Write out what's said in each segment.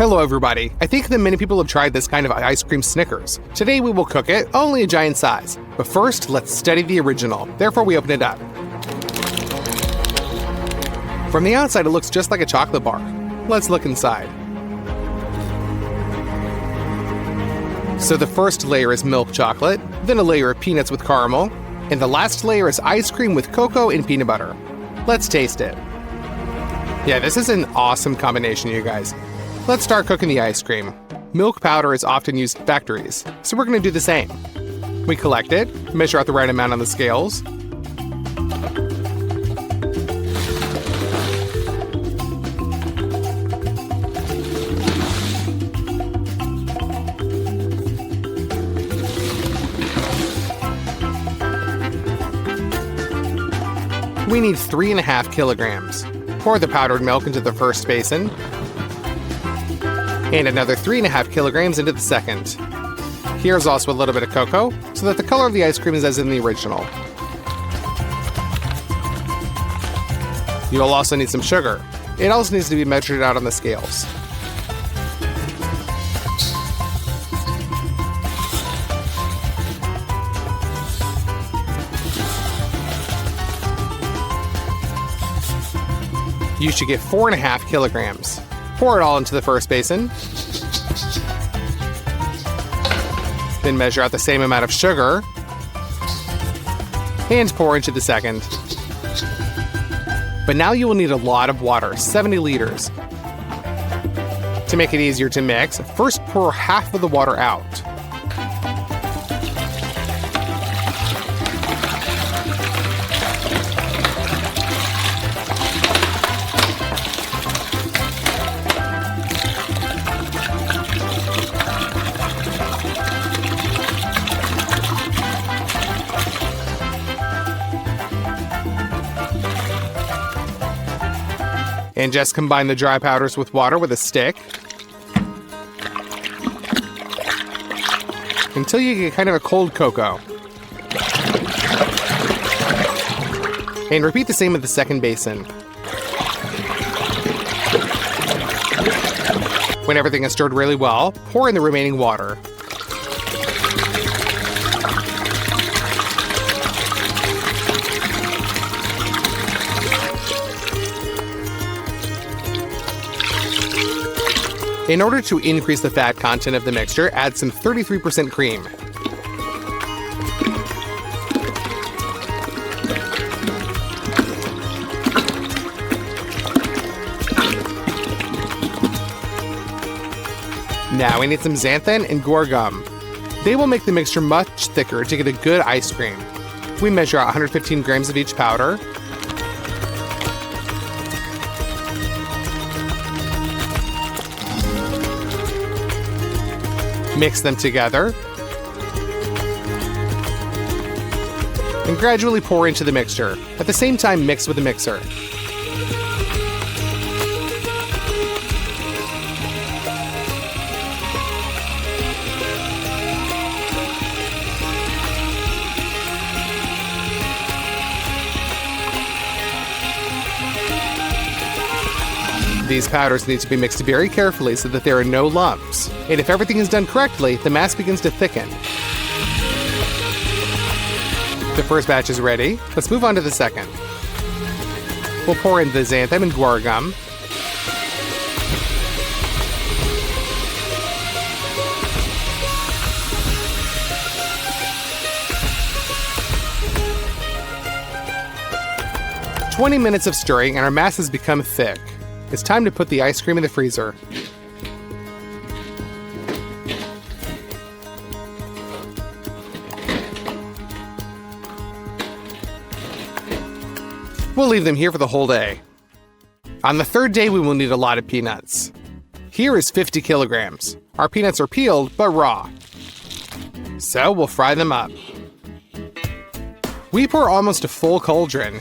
Hello everybody, I think that many people have tried this kind of ice cream Snickers. Today we will cook it, only a giant size. But first, let's study the original, therefore we open it up. From the outside it looks just like a chocolate bar. Let's look inside. So the first layer is milk chocolate, then a layer of peanuts with caramel, and the last layer is ice cream with cocoa and peanut butter. Let's taste it. Yeah, this is an awesome combination, you guys. Let's start cooking the ice cream. Milk powder is often used in factories, so we're going to do the same. We collect it, measure out the right amount on the scales. We need 3.5 kilograms. Pour the powdered milk into the first basin, and another 3.5 kilograms into the second. Here's also a little bit of cocoa, so that the color of the ice cream is as in the original. You'll also need some sugar. It also needs to be measured out on the scales. You should get 4.5 kilograms. Pour it all into the first basin. Then measure out the same amount of sugar. And pour into the second. But now you will need a lot of water, 70 liters. To make it easier to mix, first pour half of the water out. And just combine the dry powders with water with a stick until you get kind of a cold cocoa. And repeat the same with the second basin. When everything is stirred really well, pour in the remaining water. In order to increase the fat content of the mixture, add some 33% cream. Now we need some xanthan and guar gum. They will make the mixture much thicker to get a good ice cream. We measure out 115 grams of each powder. Mix them together, and gradually pour into the mixture. At the same time, mix with the mixer. These powders need to be mixed very carefully so that there are no lumps. And if everything is done correctly, the mass begins to thicken. The first batch is ready. Let's move on to the second. We'll pour in the xanthan and guar gum. "20 minutes of stirring and our mass has become thick. It's time to put the ice cream in the freezer. We'll leave them here for the whole day. On the third day, we will need a lot of peanuts. Here is 50 kilograms. Our peanuts are peeled, but raw. So we'll fry them up. We pour almost a full cauldron.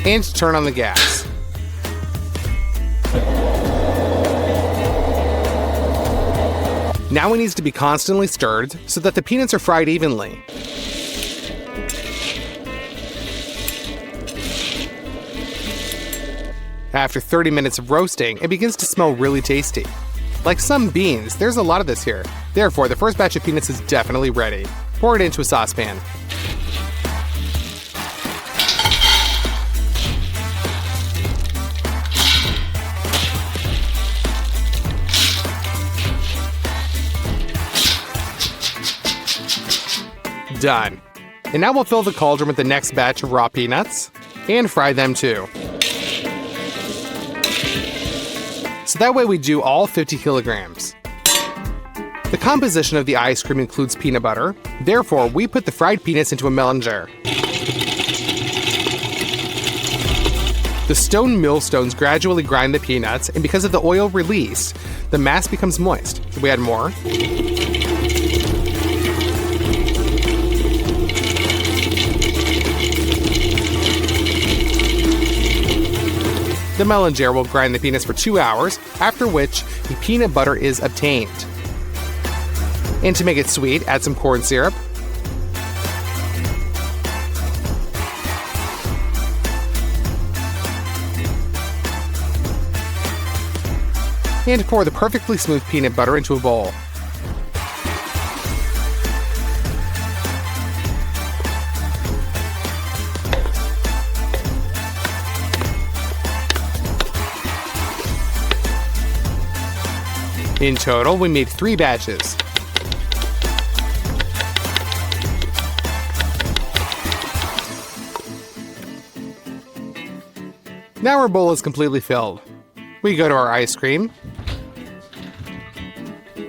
And turn on the gas. Now it needs to be constantly stirred so that the peanuts are fried evenly. After 30 minutes of roasting, it begins to smell really tasty. Like some beans, there's a lot of this here. Therefore, the first batch of peanuts is definitely ready. Pour it into a saucepan. Done. And now we'll fill the cauldron with the next batch of raw peanuts and fry them too. So that way we do all 50 kilograms. The composition of the ice cream includes peanut butter. Therefore, we put the fried peanuts into a melon jar. The stone millstones gradually grind the peanuts, and because of the oil released, the mass becomes moist. So we add more. The melon jar will grind the peanuts for 2 hours, after which the peanut butter is obtained. And to make it sweet, add some corn syrup. And pour the perfectly smooth peanut butter into a bowl. In total, we made 3 batches. Now our bowl is completely filled. We go to our ice cream,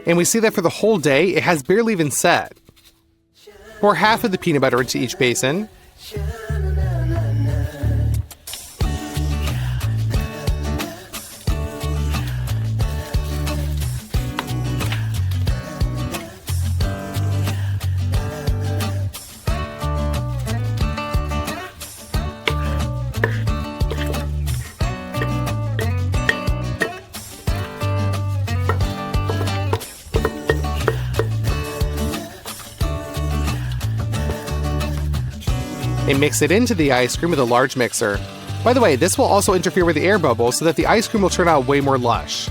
and we see that for the whole day, it has barely even set. Pour half of the peanut butter into each basin. And mix it into the ice cream with a large mixer. By the way, this will also interfere with the air bubbles so that the ice cream will turn out way more lush.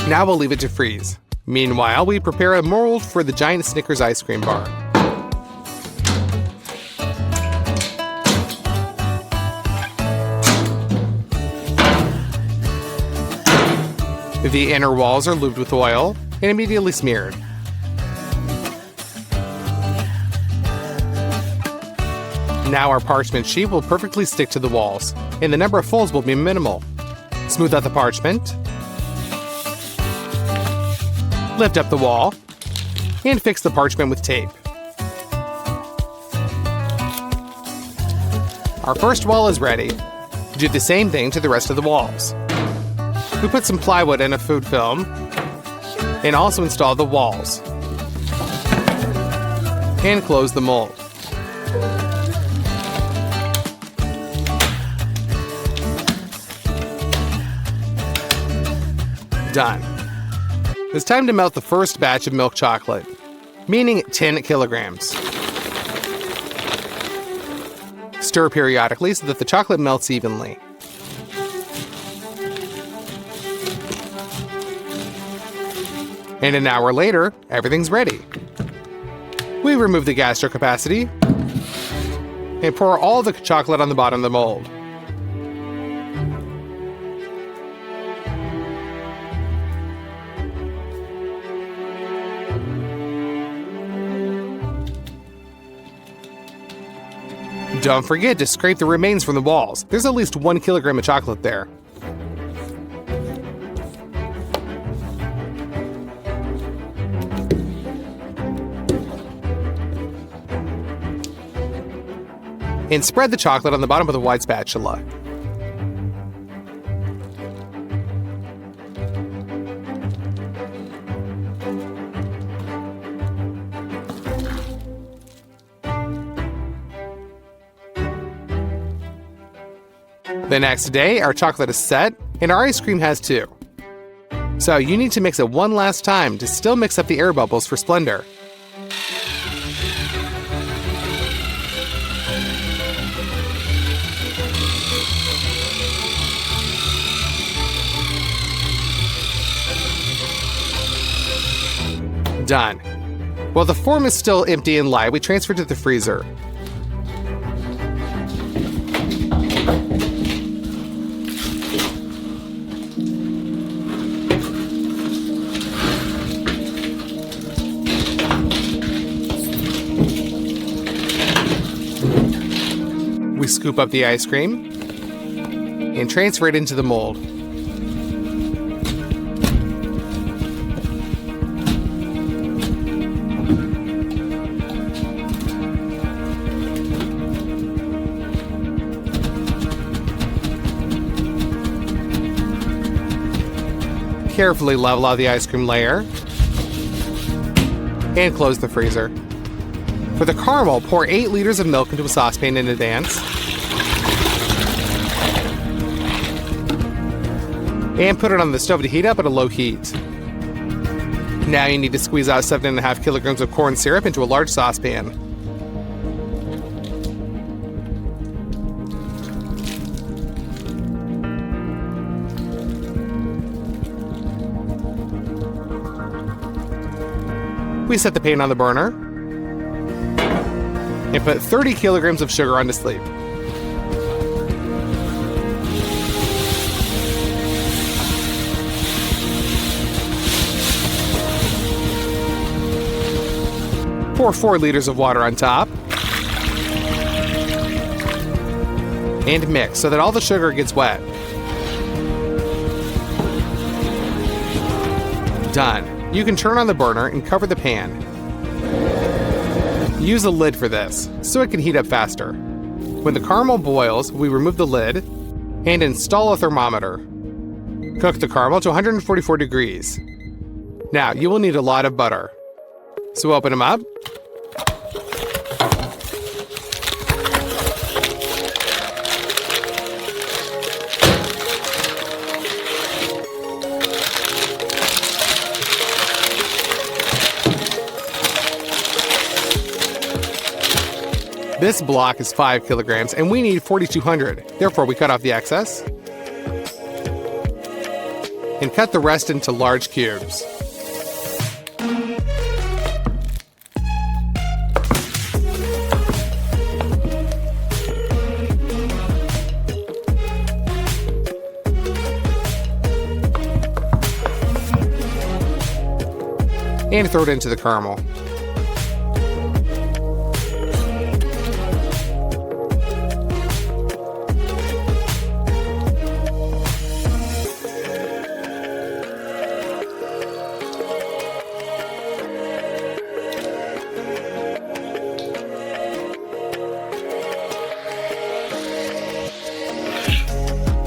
Now we'll leave it to freeze. Meanwhile, we prepare a mold for the giant Snickers ice cream bar. The inner walls are lubed with oil and immediately smeared. Now our parchment sheet will perfectly stick to the walls, and the number of folds will be minimal. Smooth out the parchment, lift up the wall, and fix the parchment with tape. Our first wall is ready. Do the same thing to the rest of the walls. We put some plywood and a food film, and also install the walls. And close the mold. Done. It's time to melt the first batch of milk chocolate, meaning 10 kilograms. Stir periodically so that the chocolate melts evenly. And an hour later, everything's ready. We remove the gastro capacity and pour all the chocolate on the bottom of the mold. Don't forget to scrape the remains from the walls. There's at least 1 kilogram of chocolate there. And spread the chocolate on the bottom of the wide spatula. The next day, our chocolate is set, and our ice cream has too. So you need to mix it one last time to still mix up the air bubbles for splendor. Done. While the form is still empty and light, we transfer it to the freezer. We scoop up the ice cream and transfer it into the mold. Carefully level out the ice cream layer and close the freezer. For the caramel, pour 8 liters of milk into a saucepan in advance and put it on the stove to heat up at a low heat. Now you need to squeeze out 7.5 kilograms of corn syrup into a large saucepan. We set the pan on the burner and put 30 kilograms of sugar on to sleep. Pour 4 liters of water on top and mix so that all the sugar gets wet. Done. You can turn on the burner and cover the pan. Use a lid for this, so it can heat up faster. When the caramel boils, we remove the lid and install a thermometer. Cook the caramel to 144 degrees. Now, you will need a lot of butter. So open them up. This block is 5 kilograms, and we need 4,200. Therefore, we cut off the excess and cut the rest into large cubes. And throw it into the caramel.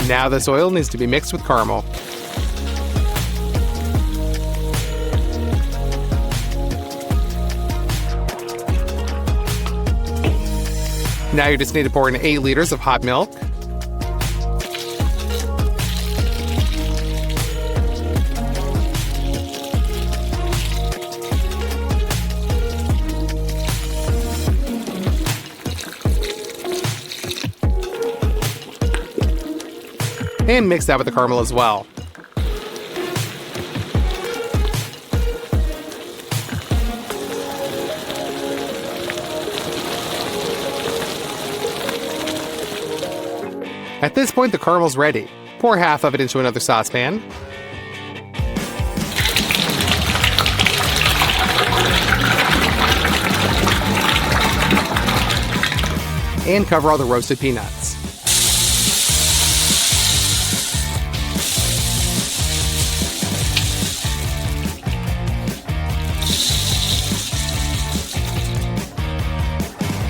Now this oil needs to be mixed with caramel. Now you just need to pour in 8 liters of hot milk. And mix that with the caramel as well. At this point, the caramel's ready. Pour half of it into another saucepan. And cover all the roasted peanuts.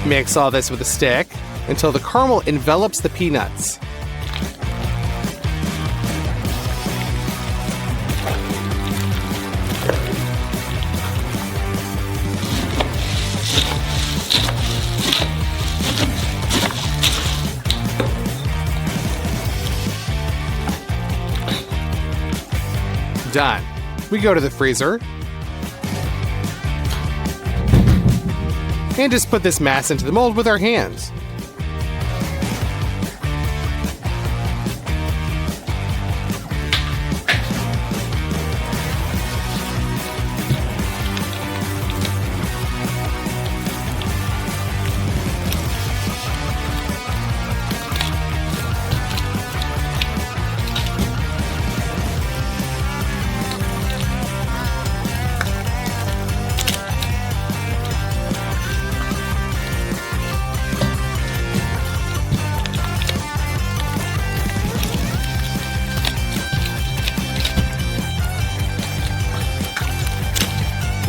Mix all this with a stick until the caramel envelops the peanuts. Done. We go to the freezer and just put this mass into the mold with our hands.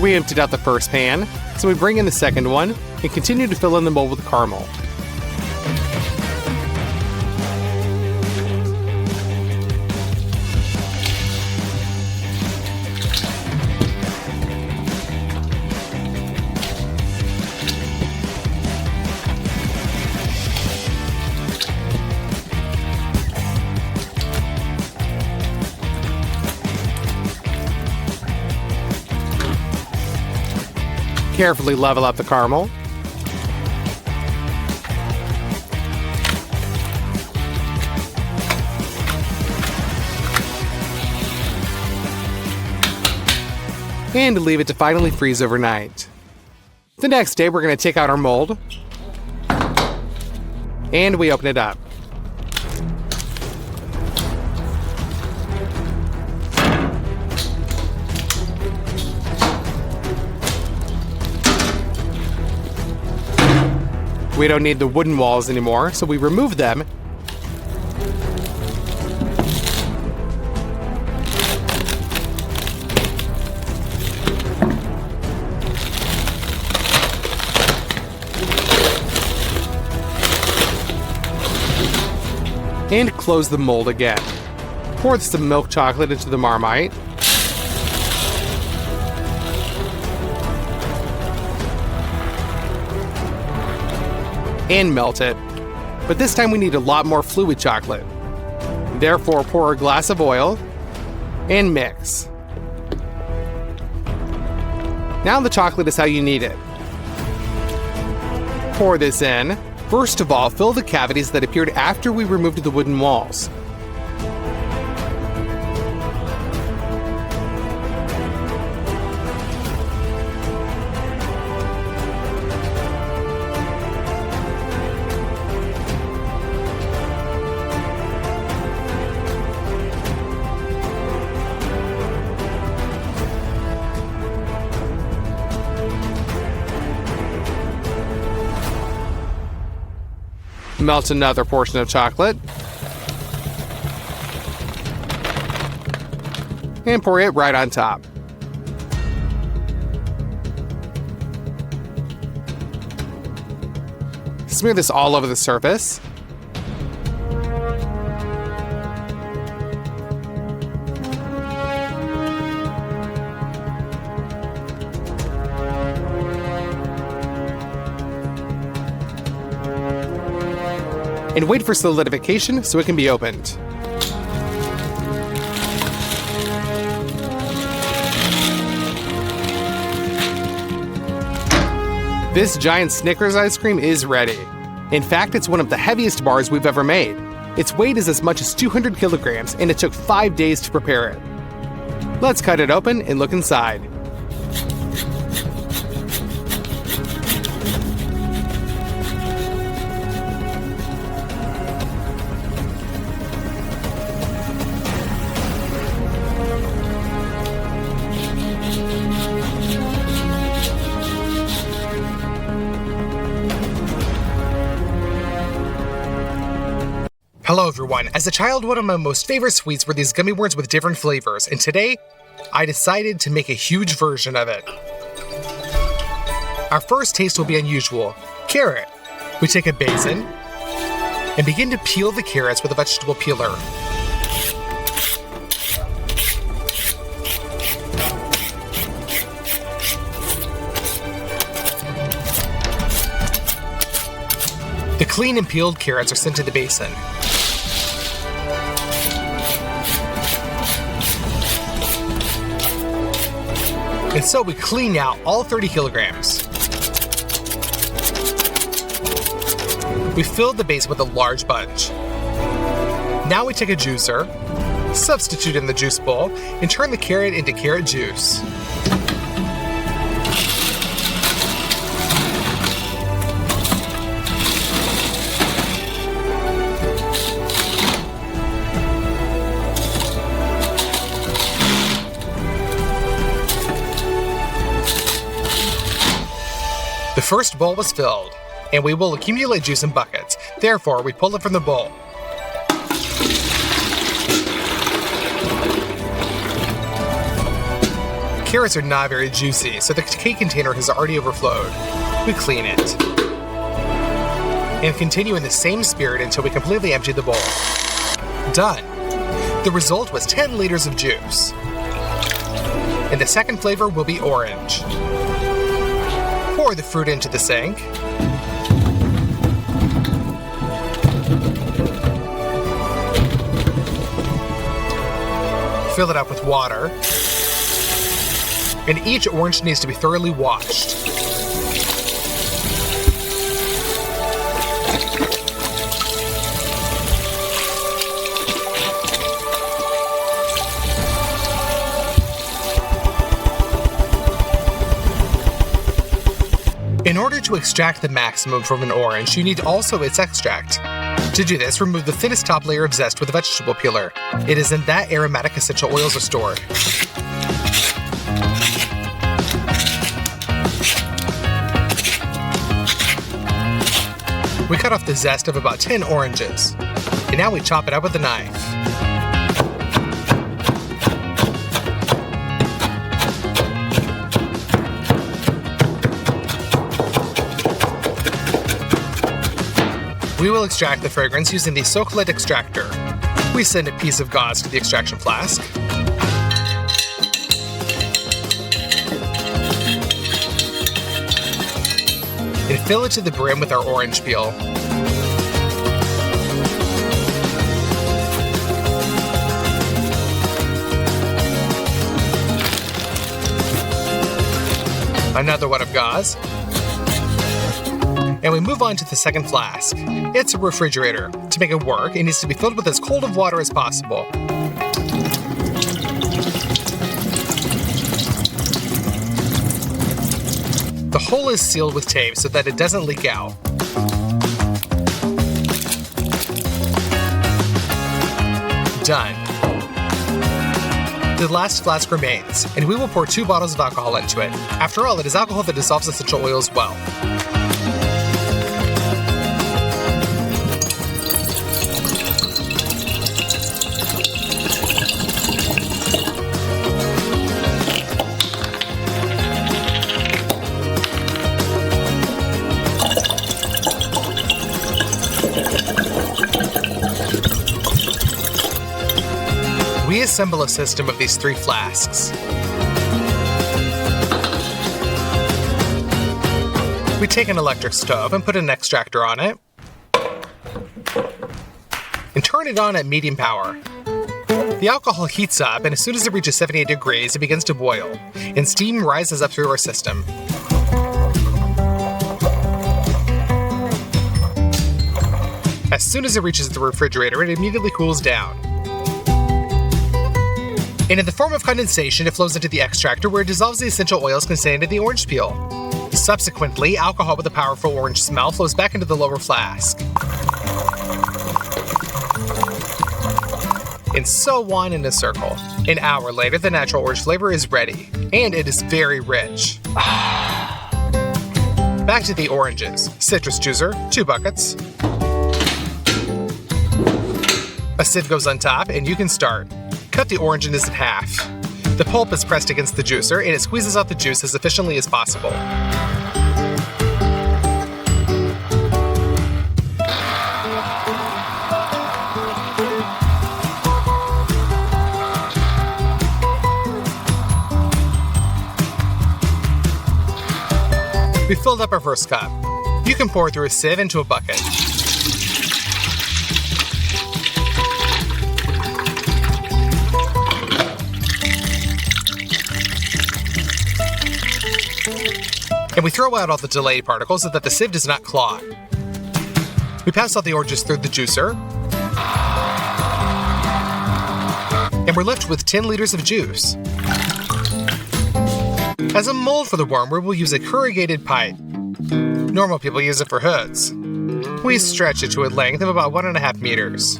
We emptied out the first pan, so we bring in the second one and continue to fill in the mold with caramel. Carefully level up the caramel. And leave it to finally freeze overnight. The next day, we're going to take out our mold. And we open it up. We don't need the wooden walls anymore, so we remove them. And close the mold again. Pour some milk chocolate into the Marmite. And melt it. But this time we need a lot more fluid chocolate. Therefore, pour a glass of oil and mix. Now the chocolate is how you need it. Pour this in. First of all, fill the cavities that appeared after we removed the wooden walls. Melt another portion of chocolate. And pour it right on top. Smear this all over the surface. And wait for solidification so it can be opened. This giant Snickers ice cream is ready. In fact, it's one of the heaviest bars we've ever made. Its weight is as much as 200 kilograms, and it took 5 days to prepare it. Let's cut it open and look inside. Hello everyone. As a child, one of my most favorite sweets were these gummy worms with different flavors, and today, I decided to make a huge version of it. Our first taste will be unusual. Carrot. We take a basin and begin to peel the carrots with a vegetable peeler. The clean and peeled carrots are sent to the basin. And so we clean out all 30 kilograms. We filled the base with a large bunch. Now we take a juicer, substitute in the juice bowl, and turn the carrot into carrot juice. The first bowl was filled, and we will accumulate juice in buckets. Therefore, we pull it from the bowl. carrots are not very juicy, so the cake container has already overflowed. We clean it. And continue in the same spirit until we completely empty the bowl. Done. The result was 10 liters of juice. And the second flavor will be orange. Pour the fruit into the sink. Fill it up with water. And each orange needs to be thoroughly washed. In order to extract the maximum from an orange, you need also its extract. To do this, remove the thinnest top layer of zest with a vegetable peeler. It is in that aromatic essential oils are stored. We cut off the zest of about 10 oranges. And now we chop it up with a knife. We will extract the fragrance using the Socolite extractor. We send a piece of gauze to the extraction flask. And fill it to the brim with our orange peel. Another one of gauze. And we move on to the second flask. It's a refrigerator. To make it work, it needs to be filled with as cold of water as possible. The hole is sealed with tape so that it doesn't leak out. Done. The last flask remains, and we will pour 2 bottles of alcohol into it. After all, it is alcohol that dissolves essential oils well. We assemble a system of these 3 flasks. We take an electric stove and put an extractor on it. And turn it on at medium power. The alcohol heats up, and as soon as it reaches 78 degrees, it begins to boil, and steam rises up through our system. As soon as it reaches the refrigerator, it immediately cools down. And in the form of condensation, it flows into the extractor where it dissolves the essential oils contained in the orange peel. Subsequently, alcohol with a powerful orange smell flows back into the lower flask. And so on in a circle. An hour later, the natural orange flavor is ready, and it is very rich. Back to the oranges. Citrus juicer, 2 buckets. A sieve goes on top, and you can start. Cut the oranges in half. The pulp is pressed against the juicer, and it squeezes out the juice as efficiently as possible. We filled up our first cup. You can pour through a sieve into a bucket. And we throw out all the delayed particles so that the sieve does not clog. We pass all the oranges through the juicer. And we're left with 10 liters of juice. As a mold for the wormwood, we'll use a corrugated pipe. Normal people use it for hoods. We stretch it to a length of about 1.5 meters.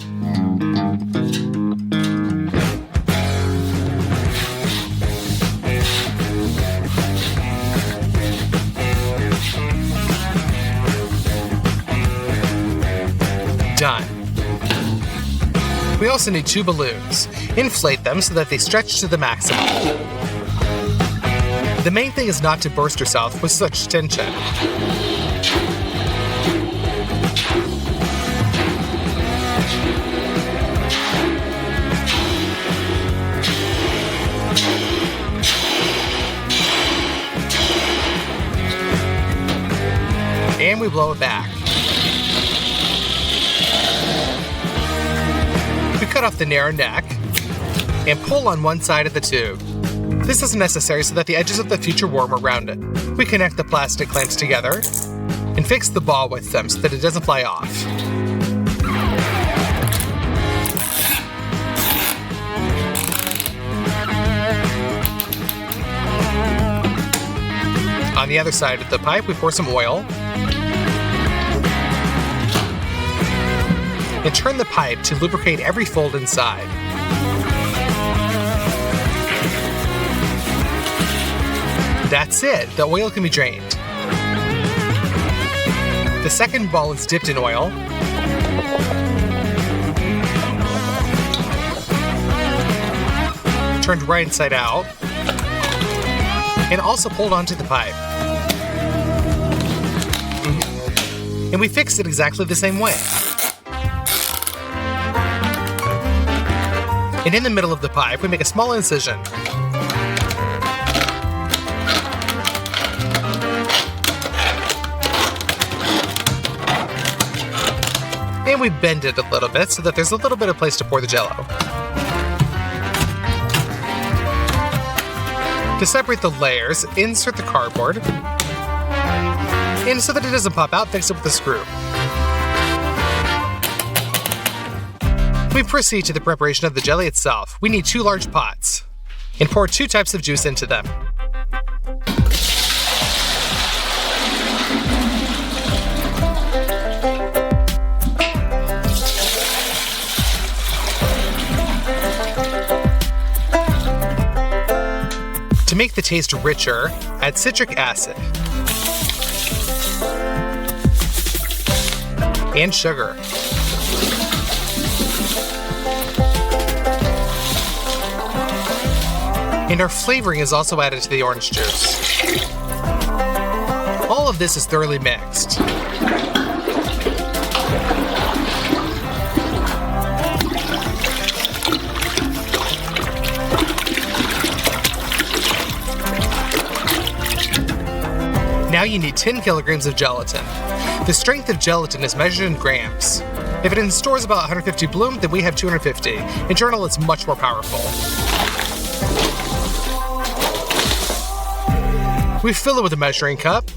Done. We also need 2 balloons. Inflate them so that they stretch to the maximum. The main thing is not to burst yourself with such tension. And we blow it back. We cut off the narrow neck and pull on one side of the tube. This is necessary so that the edges of the future worm are rounded. We connect the plastic clamps together and fix the ball with them so that it doesn't fly off. On the other side of the pipe, we pour some oil and turn the pipe to lubricate every fold inside. That's it, the oil can be drained. The second ball is dipped in oil. Turned right inside out. And also pulled onto the pipe. And we fixed it exactly the same way. And in the middle of the pipe, we make a small incision. And we bend it a little bit so that there's a little bit of place to pour the Jell-O. To separate the layers, insert the cardboard. And so that it doesn't pop out, fix it with a screw. We proceed to the preparation of the jelly itself. We need 2 large pots and pour 2 types of juice into them. To make the taste richer, add citric acid and sugar. And our flavoring is also added to the orange juice. All of this is thoroughly mixed. Now you need 10 kilograms of gelatin. The strength of gelatin is measured in grams. If it stores about 150 bloom, then we have 250. In journal, it's much more powerful. We fill it with a measuring cup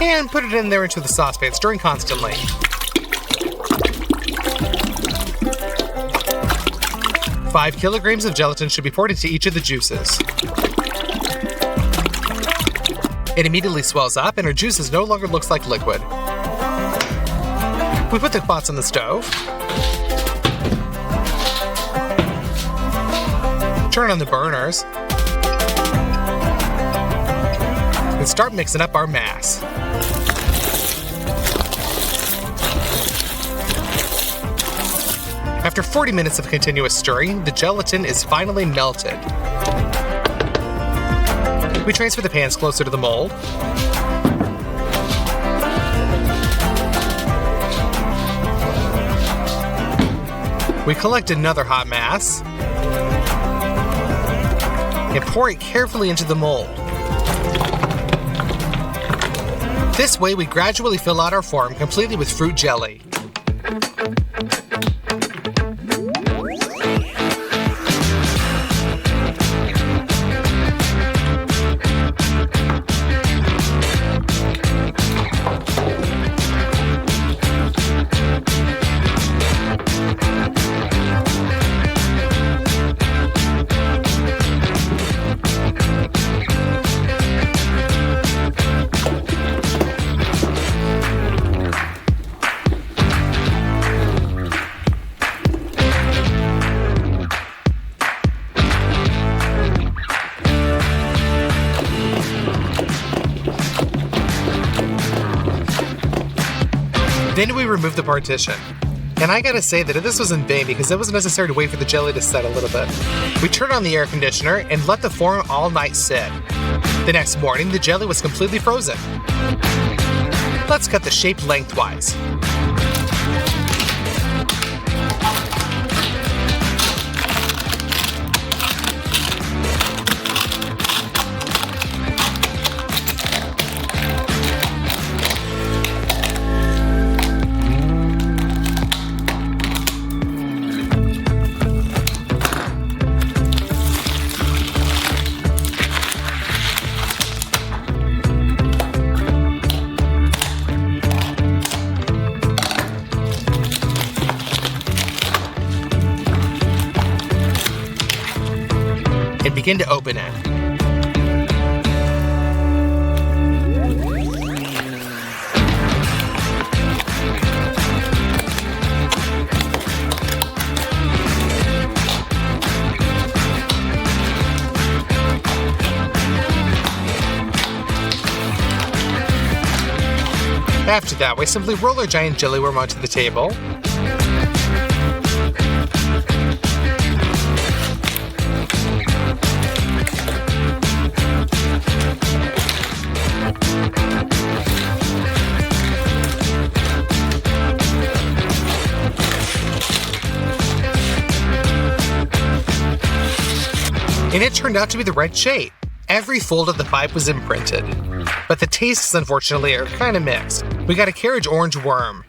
and put it in there into the saucepan, stirring constantly. Five kilograms of gelatin should be poured into each of the juices. It immediately swells up and our juices no longer looks like liquid. We put the pots on the stove. Turn on the burners. And start mixing up our mass. After 40 minutes of continuous stirring, the gelatin is finally melted. We transfer the pans closer to the mold. We collect another hot mass and pour it carefully into the mold. This way, we gradually fill out our form completely with fruit jelly. Then we remove the partition. And I gotta say that this was in vain because it was necessary to wait for the jelly to set a little bit. We turn on the air conditioner and let the form all night sit. The next morning, the jelly was completely frozen. Let's cut the shape lengthwise. And begin to open it. After that, we simply roll our giant jelly worm onto the table. And it turned out to be the right shape. Every fold of the pipe was imprinted. But the tastes, unfortunately, are kind of mixed. We got a carriage orange worm.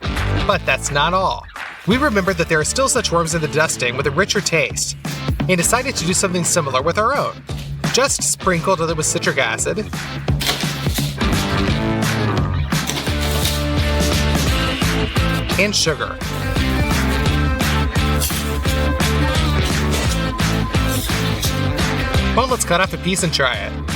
But that's not all. We remembered that there are still such worms in the dusting with a richer taste, and decided to do something similar with our own. Just sprinkled it with citric acid, and sugar. Well, let's cut off a piece and try it.